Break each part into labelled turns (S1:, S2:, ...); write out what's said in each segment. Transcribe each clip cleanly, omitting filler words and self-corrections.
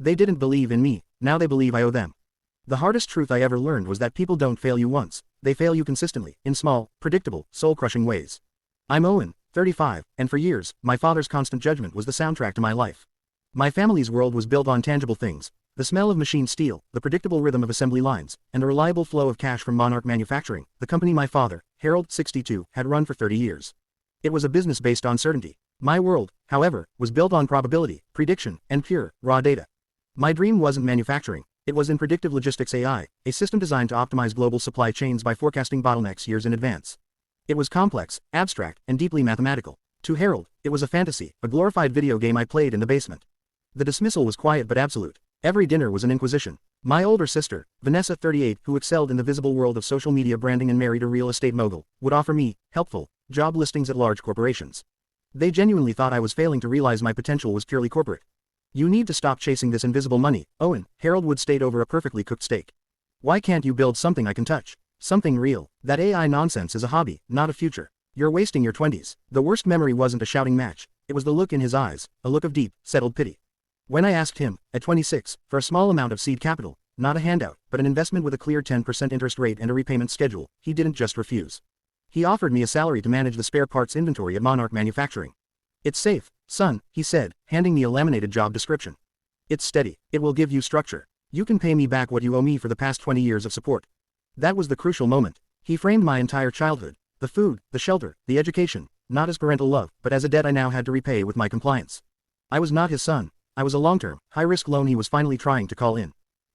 S1: They didn't believe in me, now they believe I owe them. The hardest truth I ever learned was that people don't fail you once, they fail you consistently, in small, predictable, soul-crushing ways. I'm Owen, 35, and for years, my father's constant judgment was the soundtrack to my life. My family's world was built on tangible things: the smell of machine steel, the predictable rhythm of assembly lines, and the reliable flow of cash from Monarch Manufacturing, the company my father, Harold, 62, had run for 30 years. It was a business based on certainty. My world, however, was built on probability, prediction, and pure, raw data. My dream wasn't manufacturing. It was in Predictive Logistics AI, a system designed to optimize global supply chains by forecasting bottlenecks years in advance. It was complex, abstract, and deeply mathematical. To Harold, it was a fantasy, a glorified video game I played in the basement. The dismissal was quiet but absolute. Every dinner was an inquisition. My older sister, Vanessa, 38, who excelled in the visible world of social media branding and married a real estate mogul, would offer me helpful job listings at large corporations. They genuinely thought I was failing to realize my potential was purely corporate. "You need to stop chasing this invisible money, Owen," Harold would state over a perfectly cooked steak. "Why can't you build something I can touch? Something real? That AI nonsense is a hobby, not a future. You're wasting your 20s. The worst memory wasn't a shouting match, it was the look in his eyes, a look of deep, settled pity. When I asked him, at 26, for a small amount of seed capital, not a handout, but an investment with a clear 10% interest rate and a repayment schedule, he didn't just refuse. He offered me a salary to manage the spare parts inventory at Monarch Manufacturing. "It's safe, son," he said, handing me a laminated job description. "It's steady. It will give you structure. You can pay me back what you owe me for the past 20 years of support." That was the crucial moment. He framed my entire childhood, the food, the shelter, the education, not as parental love, but as a debt I now had to repay with my compliance. I was not his son. I was a long-term, high-risk loan he was finally trying to call in.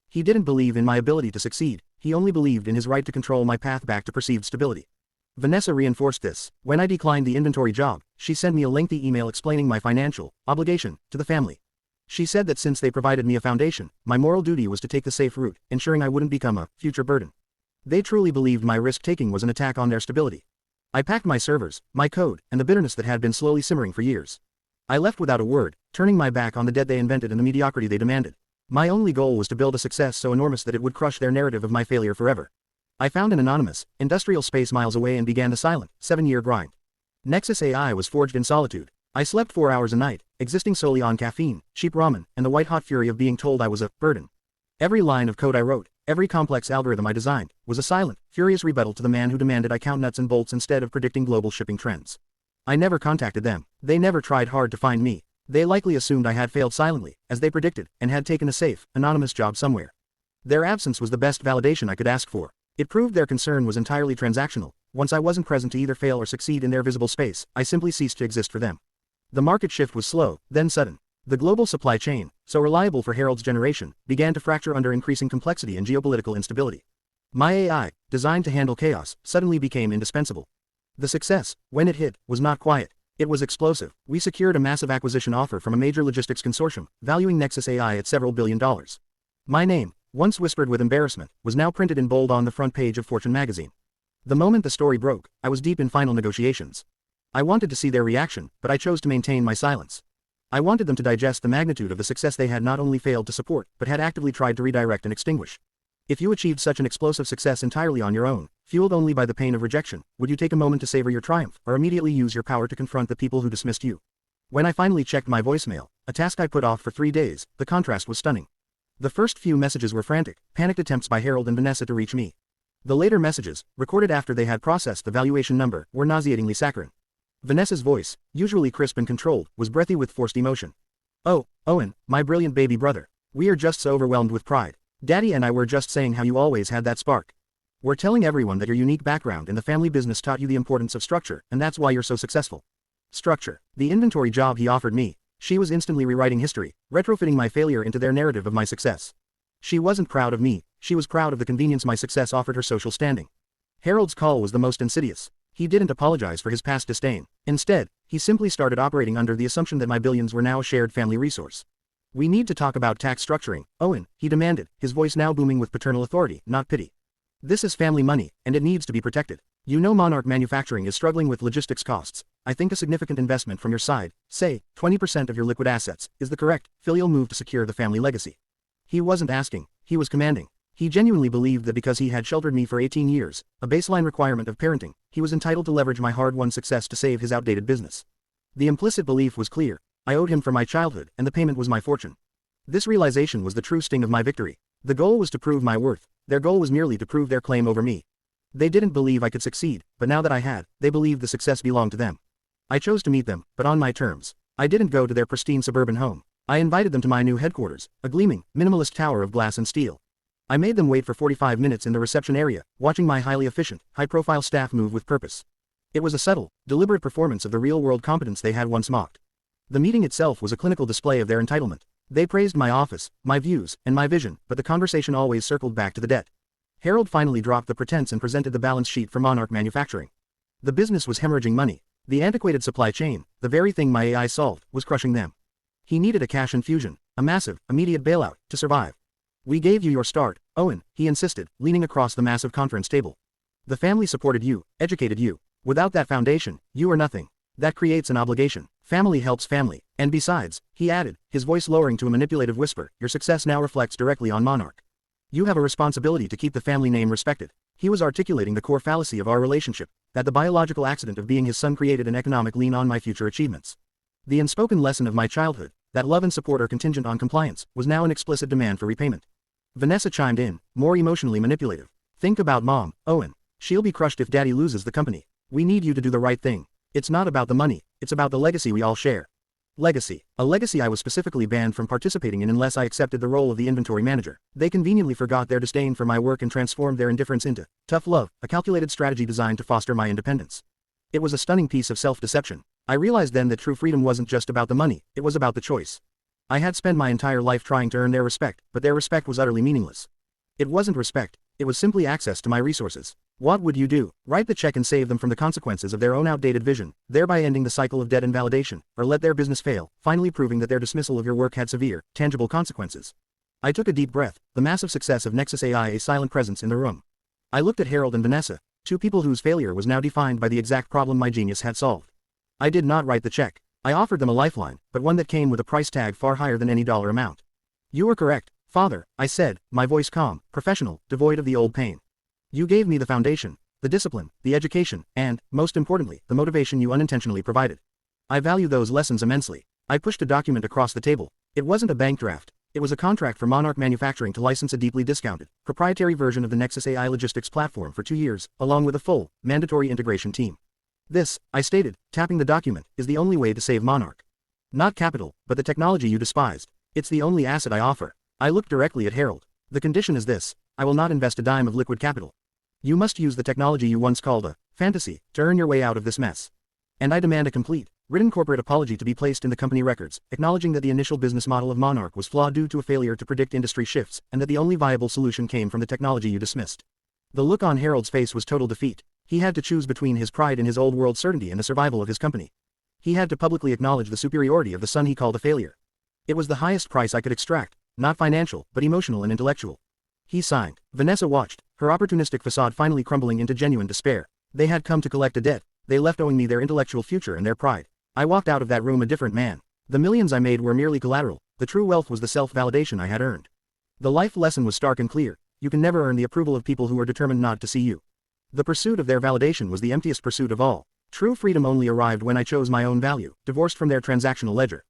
S1: He didn't believe in my ability to succeed, he only believed in his right to control my path back to perceived stability. Vanessa reinforced this. When I declined the inventory job, she sent me a lengthy email explaining my financial obligation to the family. She said that since they provided me a foundation, my moral duty was to take the safe route, ensuring I wouldn't become a future burden. They truly believed my risk-taking was an attack on their stability. I packed my servers, my code, and the bitterness that had been slowly simmering for years. I left without a word, turning my back on the debt they invented and the mediocrity they demanded. My only goal was to build a success so enormous that it would crush their narrative of my failure forever. I found an anonymous, industrial space miles away and began the silent, 7-year grind. Nexus AI was forged in solitude. I slept 4 hours a night, existing solely on caffeine, cheap ramen, and the white-hot fury of being told I was a burden. Every line of code I wrote, every complex algorithm I designed, was a silent, furious rebuttal to the man who demanded I count nuts and bolts instead of predicting global shipping trends. I never contacted them. They never tried hard to find me. They likely assumed I had failed silently, as they predicted, and had taken a safe, anonymous job somewhere. Their absence was the best validation I could ask for. It proved their concern was entirely transactional. Once I wasn't present to either fail or succeed in their visible space, I simply ceased to exist for them. The market shift was slow, then sudden. The global supply chain, so reliable for Harold's generation, began to fracture under increasing complexity and geopolitical instability. My AI, designed to handle chaos, suddenly became indispensable. The success, when it hit, was not quiet. It was explosive. We secured a massive acquisition offer from a major logistics consortium, valuing Nexus AI at several $billion. My name, once whispered with embarrassment, was now printed in bold on the front page of Fortune magazine. The moment the story broke, I was deep in final negotiations. I wanted to see their reaction, but I chose to maintain my silence. I wanted them to digest the magnitude of the success they had not only failed to support, but had actively tried to redirect and extinguish. If you achieved such an explosive success entirely on your own, fueled only by the pain of rejection, would you take a moment to savor your triumph, or immediately use your power to confront the people who dismissed you? When I finally checked my voicemail, a task I put off for 3 days, the contrast was stunning. The first few messages were frantic, panicked attempts by Harold and Vanessa to reach me. The later messages, recorded after they had processed the valuation number, were nauseatingly saccharine. Vanessa's voice, usually crisp and controlled, was breathy with forced emotion. "Oh, Owen, my brilliant baby brother. We are just so overwhelmed with pride. Daddy and I were just saying how you always had that spark. We're telling everyone that your unique background in the family business taught you the importance of structure, and that's why you're so successful." Structure. The inventory job he offered me. She was instantly rewriting history, retrofitting my failure into their narrative of my success. She wasn't proud of me, she was proud of the convenience my success offered her social standing. Harold's call was the most insidious. He didn't apologize for his past disdain. Instead, he simply started operating under the assumption that my billions were now a shared family resource. "We need to talk about tax structuring, Owen," he demanded, his voice now booming with paternal authority, not pity. "This is family money, and it needs to be protected. You know Monarch Manufacturing is struggling with logistics costs. I think a significant investment from your side, say, 20% of your liquid assets, is the correct, filial move to secure the family legacy." He wasn't asking, he was commanding. He genuinely believed that because he had sheltered me for 18 years, a baseline requirement of parenting, he was entitled to leverage my hard-won success to save his outdated business. The implicit belief was clear. I owed him for my childhood, and the payment was my fortune. This realization was the true sting of my victory. The goal was to prove my worth, their goal was merely to prove their claim over me. They didn't believe I could succeed, but now that I had, they believed the success belonged to them. I chose to meet them, but on my terms. I didn't go to their pristine suburban home. I invited them to my new headquarters, a gleaming, minimalist tower of glass and steel. I made them wait for 45 minutes in the reception area, watching my highly efficient, high-profile staff move with purpose. It was a subtle, deliberate performance of the real-world competence they had once mocked. The meeting itself was a clinical display of their entitlement. They praised my office, my views, and my vision, but the conversation always circled back to the debt. Harold finally dropped the pretense and presented the balance sheet for Monarch Manufacturing. The business was hemorrhaging money. The antiquated supply chain, the very thing my AI solved, was crushing them. He needed a cash infusion, a massive, immediate bailout, to survive. We gave you your start, Owen, he insisted, leaning across the massive conference table. The family supported you, educated you. Without that foundation, you are nothing. That creates an obligation. Family helps family. And besides, he added, his voice lowering to a manipulative whisper, your success now reflects directly on Monarch. You have a responsibility to keep the family name respected. He was articulating the core fallacy of our relationship, that the biological accident of being his son created an economic lien on my future achievements. The unspoken lesson of my childhood, that love and support are contingent on compliance, was now an explicit demand for repayment. Vanessa chimed in, more emotionally manipulative. Think about Mom, Owen. She'll be crushed if Daddy loses the company. We need you to do the right thing. It's not about the money, it's about the legacy we all share. Legacy. A legacy I was specifically banned from participating in unless I accepted the role of the inventory manager. They conveniently forgot their disdain for my work and transformed their indifference into tough love, a calculated strategy designed to foster my independence. It was a stunning piece of self-deception. I realized then that true freedom wasn't just about the money, it was about the choice. I had spent my entire life trying to earn their respect, but their respect was utterly meaningless. It wasn't respect, it was simply access to my resources. What would you do? Write the check and save them from the consequences of their own outdated vision, thereby ending the cycle of debt and validation, or let their business fail, finally proving that their dismissal of your work had severe, tangible consequences. I took a deep breath, the massive success of Nexus AI a silent presence in the room. I looked at Harold and Vanessa, two people whose failure was now defined by the exact problem my genius had solved. I did not write the check. I offered them a lifeline, but one that came with a price tag far higher than any dollar amount. You were correct, Father, I said, my voice calm, professional, devoid of the old pain. You gave me the foundation, the discipline, the education, and, most importantly, the motivation you unintentionally provided. I value those lessons immensely. I pushed a document across the table. It wasn't a bank draft. It was a contract for Monarch Manufacturing to license a deeply discounted, proprietary version of the Nexus AI logistics platform for 2 years, along with a full, mandatory integration team. This, I stated, tapping the document, is the only way to save Monarch. Not capital, but the technology you despised. It's the only asset I offer. I looked directly at Harold. The condition is this: I will not invest a dime of liquid capital. You must use the technology you once called a fantasy to earn your way out of this mess. And I demand a complete, written corporate apology to be placed in the company records, acknowledging that the initial business model of Monarch was flawed due to a failure to predict industry shifts, and that the only viable solution came from the technology you dismissed. The look on Harold's face was total defeat. He had to choose between his pride in his old world certainty and the survival of his company. He had to publicly acknowledge the superiority of the son he called a failure. It was the highest price I could extract, not financial, but emotional and intellectual. He signed. Vanessa watched, her opportunistic facade finally crumbling into genuine despair. They had come to collect a debt. They left owing me their intellectual future and their pride. I walked out of that room a different man. The millions I made were merely collateral. The true wealth was the self-validation I had earned. The life lesson was stark and clear. You can never earn the approval of people who are determined not to see you. The pursuit of their validation was the emptiest pursuit of all. True freedom only arrived when I chose my own value, divorced from their transactional ledger.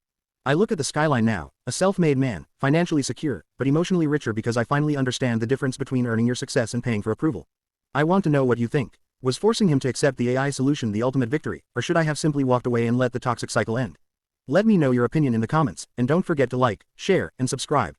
S1: I look at the skyline now, a self-made man, financially secure, but emotionally richer because I finally understand the difference between earning your success and paying for approval. I want to know what you think. Was forcing him to accept the AI solution the ultimate victory, or should I have simply walked away and let the toxic cycle end? Let me know your opinion in the comments, and don't forget to like, share, and subscribe.